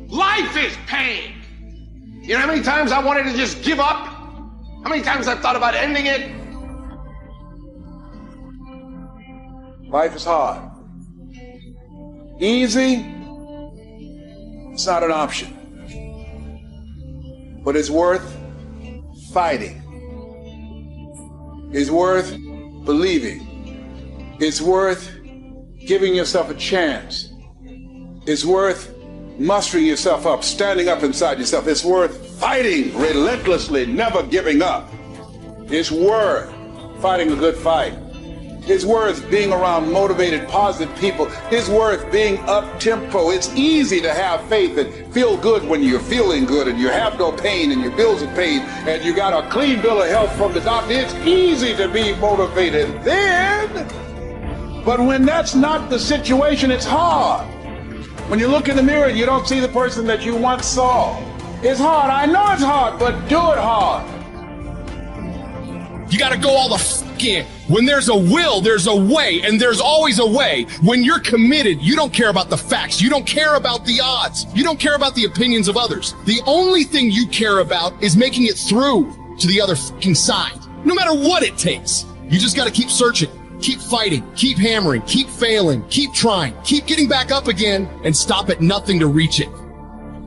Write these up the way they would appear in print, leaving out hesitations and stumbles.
Life is pain. You know how many times I wanted to just give up? How many times I've thought about ending it? Life is hard. Easy, it's not an option. But it's worth fighting. It's worth believing. It's worth giving yourself a chance. It's worth mustering yourself up, standing up inside yourself. It's worth fighting relentlessly, never giving up. It's worth fighting a good fight. It's worth being around motivated, positive people. It's worth being up-tempo. It's easy to have faith and feel good when you're feeling good and you have no pain and your bills are paid and you got a clean bill of health from the doctor. It's easy to be motivated then. But when that's not the situation, it's hard. When you look in the mirror and you don't see the person that you once saw. It's hard. I know it's hard, but do it hard. You gotta go all the f in. When there's a will, there's a way, and there's always a way. When you're committed, you don't care about the facts. You don't care about the odds. You don't care about the opinions of others. The only thing you care about is making it through to the other f***ing side. No matter what it takes. You just gotta keep searching, keep fighting, keep hammering, keep failing, keep trying, keep getting back up again, and stop at nothing to reach it.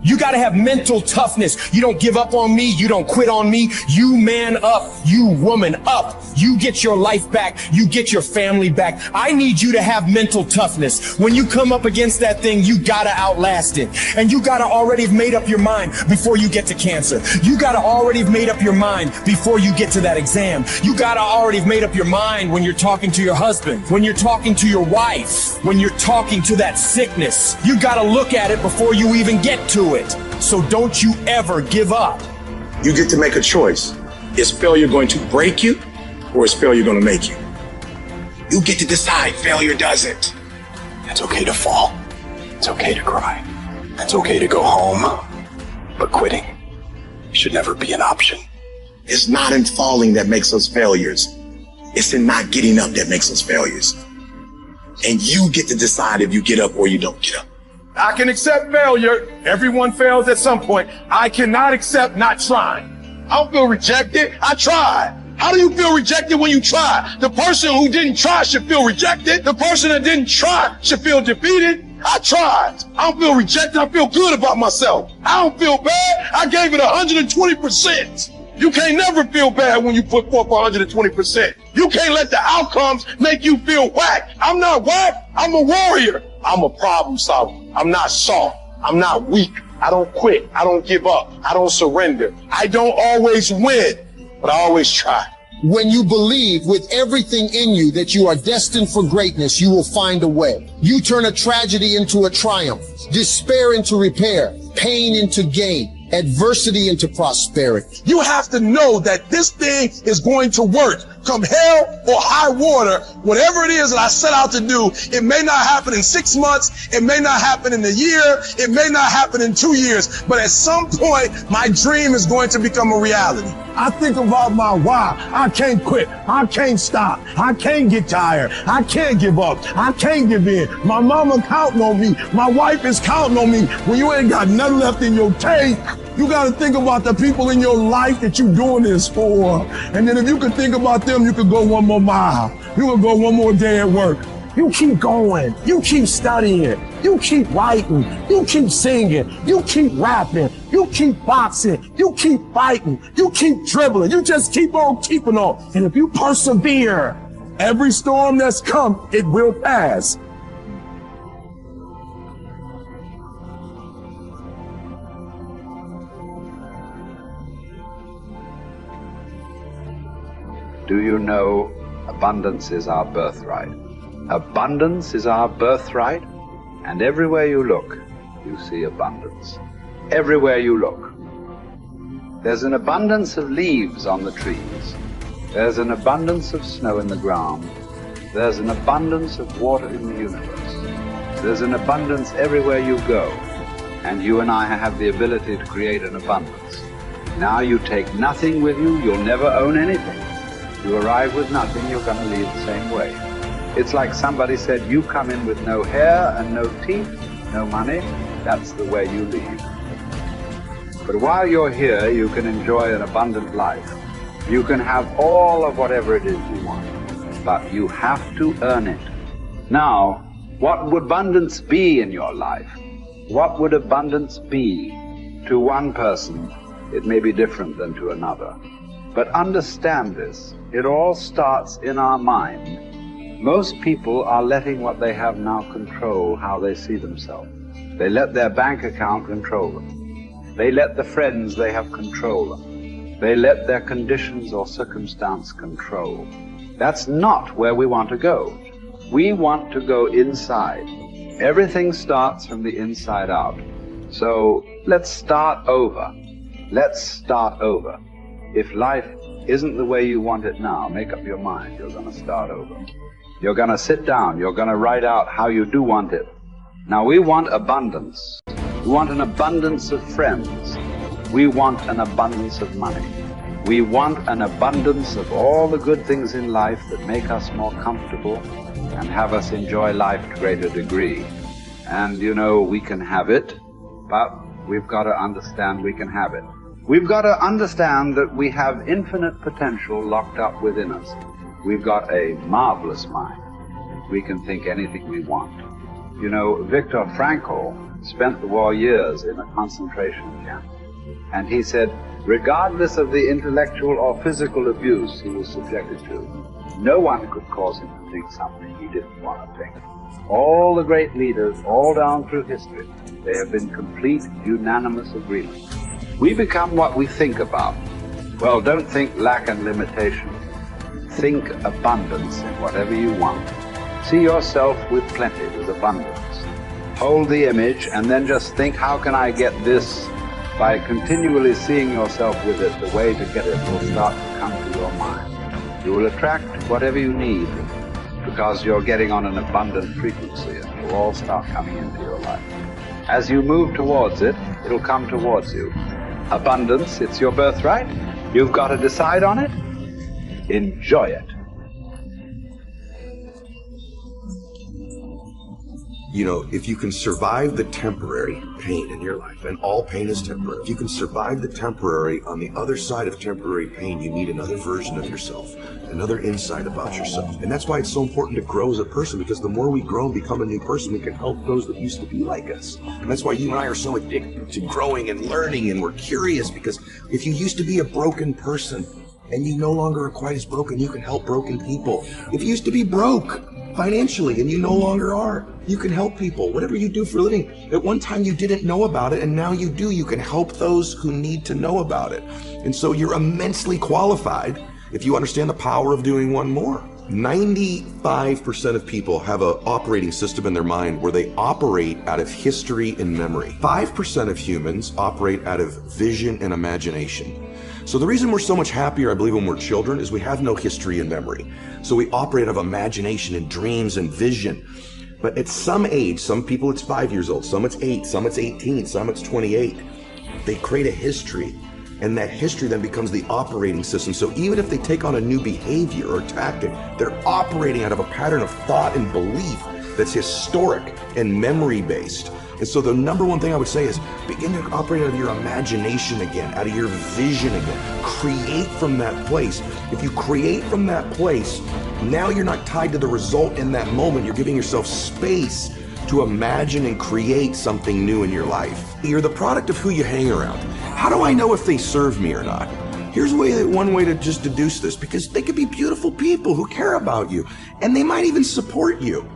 You gotta have mental toughness. You don't give up on me. You don't quit on me. You man up. You woman up. You get your life back. You get your family back. I need you to have mental toughness. When you come up against that thing, you gotta outlast it. And you gotta already have made up your mind before you get to cancer. You gotta already have made up your mind before you get to that exam. You gotta already have made up your mind when you're talking to your husband, when you're talking to your wife, when you're talking to that sickness. You gotta look at it before you even get to it. So don't you ever give up. You get to make a choice. Is failure going to break you, or is failure going to make you? You get to decide. Failure doesn't. It's okay to fall. It's okay to cry. It's okay to go home. But quitting should never be an option. It's not in falling that makes us failures. It's in not getting up that makes us failures. And you get to decide if you get up or you don't get up. I can accept failure. Everyone fails at some point. I cannot accept not trying. I don't feel rejected. I tried. How do you feel rejected when you try? The person who didn't try should feel rejected. The person that didn't try should feel defeated. I tried. I don't feel rejected. I feel good about myself. I don't feel bad. I gave it 120%. You can't never feel bad when you put forth 120%. You can't let the outcomes make you feel whack. I'm not whack. I'm a warrior. I'm a problem solver. I'm not soft. I'm not weak. I don't quit. I don't give up. I don't surrender. I don't always win, but I always try. When you believe with everything in you that you are destined for greatness, you will find a way. You turn a tragedy into a triumph, despair into repair, pain into gain, adversity into prosperity. You have to know that this thing is going to work. Come hell or high water, whatever it is that I set out to do, it may not happen in 6 months, it may not happen in a year, it may not happen in 2 years, but at some point, my dream is going to become a reality. I think about my why. I can't quit. I can't stop. I can't get tired. I can't give up. I can't give in. My mama counting on me. My wife is counting on me. When you ain't got nothing left in your tank, you got to think about the people in your life that you're doing this for. And then if you could think about them, you could go one more mile. You could go one more day at work. You keep going. You keep studying. You keep writing. You keep singing. You keep rapping. You keep boxing. You keep fighting. You keep dribbling. You just keep on keeping on. And if you persevere, every storm that's come, it will pass. Do you know abundance is our birthright? Abundance is our birthright, and everywhere you look, you see abundance. Everywhere you look. There's an abundance of leaves on the trees. There's an abundance of snow in the ground. There's an abundance of water in the universe. There's an abundance everywhere you go, and you and I have the ability to create an abundance. Now you take nothing with you, you'll never own anything. You arrive with nothing, you're going to leave the same way. It's like somebody said, you come in with no hair and no teeth, no money, that's the way you leave. But while you're here, you can enjoy an abundant life. You can have all of whatever it is you want, but you have to earn it. Now, what would abundance be in your life? What would abundance be? To one person, it may be different than to another. But understand this, it all starts in our mind. Most people are letting what they have now control how they see themselves. They let their bank account control them. They let the friends they have control them. They let their conditions or circumstance control. That's not where we want to go. We want to go inside. Everything starts from the inside out. So let's start over. Let's start over. If life isn't the way you want it now, make up your mind, you're going to start over. You're going to sit down, you're going to write out how you do want it. Now we want abundance. We want an abundance of friends. We want an abundance of money. We want an abundance of all the good things in life that make us more comfortable and have us enjoy life to a greater degree. And you know, we can have it, but we've got to understand we can have it. We've got to understand that we have infinite potential locked up within us. We've got a marvelous mind. We can think anything we want. You know, Viktor Frankl spent the war years in a concentration camp. And he said, regardless of the intellectual or physical abuse he was subjected to, no one could cause him to think something he didn't want to think. All the great leaders, all down through history, they have been complete, unanimous agreement. We become what we think about. Well, don't think lack and limitation. Think abundance in whatever you want. See yourself with plenty, with abundance. Hold the image and then just think, how can I get this? By continually seeing yourself with it, the way to get it will start to come to your mind. You will attract whatever you need because you're getting on an abundant frequency, and it will all start coming into your life. As you move towards it, it'll come towards you. Abundance, it's your birthright. You've got to decide on it. Enjoy it. You know, if you can survive the temporary pain in your life, and all pain is temporary, if you can survive the temporary, on the other side of temporary pain, you need another version of yourself, another insight about yourself. And that's why it's so important to grow as a person, because the more we grow and become a new person, we can help those that used to be like us. And that's why you and I are so addicted to growing and learning, and we're curious, because if you used to be a broken person, and you no longer are quite as broken, you can help broken people. If you used to be broke financially and you no longer are, you can help people. Whatever you do for a living, at one time you didn't know about it, and now you do. You can help those who need to know about it. And so you're immensely qualified if you understand the power of doing one more. 95% of people have an operating system in their mind where they operate out of history and memory. 5% of humans operate out of vision and imagination. So the reason we're so much happier, I believe, when we're children is we have no history and memory. So we operate out of imagination and dreams and vision. But at some age, some people it's 5 years old, some it's 8, some it's 18, some it's 28. They create a history, and that history then becomes the operating system. So even if they take on a new behavior or tactic, they're operating out of a pattern of thought and belief that's historic and memory-based. And so the number one thing I would say is begin to operate out of your imagination again, out of your vision again. Create from that place. If you create from that place, now you're not tied to the result in that moment. You're giving yourself space to imagine and create something new in your life. You're the product of who you hang around. How do I know if they serve me or not? Here's one way to just deduce this, because they could be beautiful people who care about you, and they might even support you.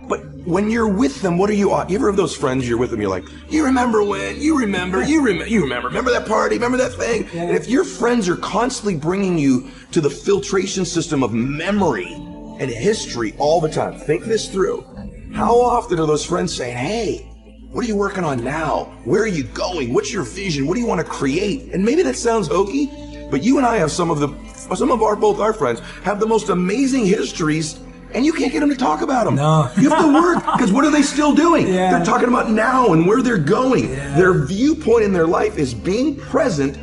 But when you're with them, what are you ever have those friends you're with them, you're like, you remember when, you remember that party, remember that thing? Yeah. And if your friends are constantly bringing you to the filtration system of memory and history all the time, think this through. How often are those friends saying, hey, what are you working on now? Where are you going? What's your vision? What do you want to create? And maybe that sounds hokey, but you and I have both our friends have the most amazing histories, and you can't get them to talk about them. No. You have to work, because what are they still doing? Yeah. They're talking about now and where they're going. Yeah. Their viewpoint in their life is being present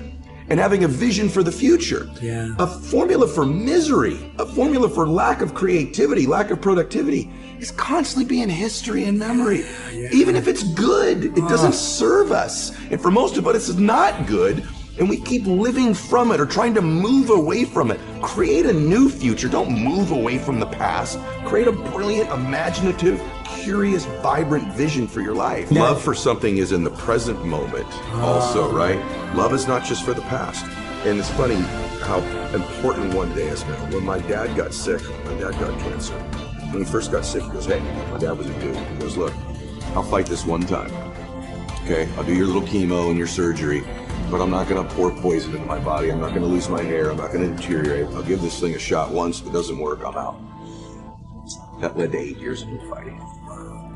and having a vision for the future. Yeah. A formula for misery, a formula for lack of creativity, lack of productivity, is constantly being history and memory. Even if it's good, it doesn't serve us. And for most of us, it's not good. And we keep living from it or trying to move away from it. Create a new future. Don't move away from the past. Create a brilliant, imaginative, curious, vibrant vision for your life. Yeah. Love for something is in the present moment also, right? Love is not just for the past. And it's funny how important one day is now. When my dad got sick, my dad got cancer. When he first got sick, he goes, hey, my dad was a dude. He goes, look, I'll fight this one time. Okay, I'll do your little chemo and your surgery, but I'm not gonna pour poison into my body. I'm not gonna lose my hair. I'm not gonna deteriorate. I'll give this thing a shot once. If it doesn't work, I'm out. That led to 8 years of me fighting.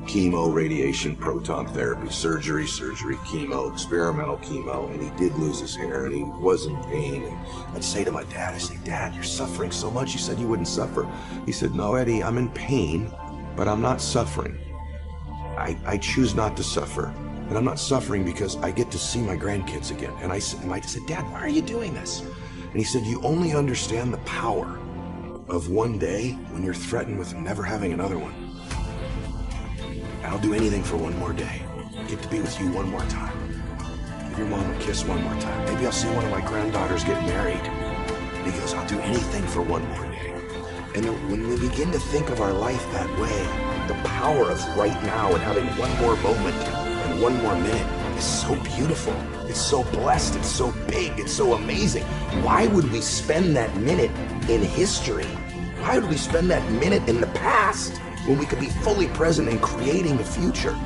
Chemo, radiation, proton therapy, surgery, chemo, experimental chemo, and he did lose his hair and he was in pain. And I'd say to my dad, I say, Dad, you're suffering so much. You said you wouldn't suffer. He said, no, Eddie, I'm in pain, but I'm not suffering. I choose not to suffer. And I'm not suffering because I get to see my grandkids again. And I said, Dad, why are you doing this? And he said, you only understand the power of one day when you're threatened with never having another one. I'll do anything for one more day. Get to be with you one more time. Give your mom a kiss one more time. Maybe I'll see one of my granddaughters get married. And he goes, I'll do anything for one more day. And when we begin to think of our life that way, the power of right now and having one more moment and one more minute is so beautiful. It's so blessed. It's so big. It's so amazing. Why would we spend that minute in history? Why would we spend that minute in the past when we could be fully present in creating the future?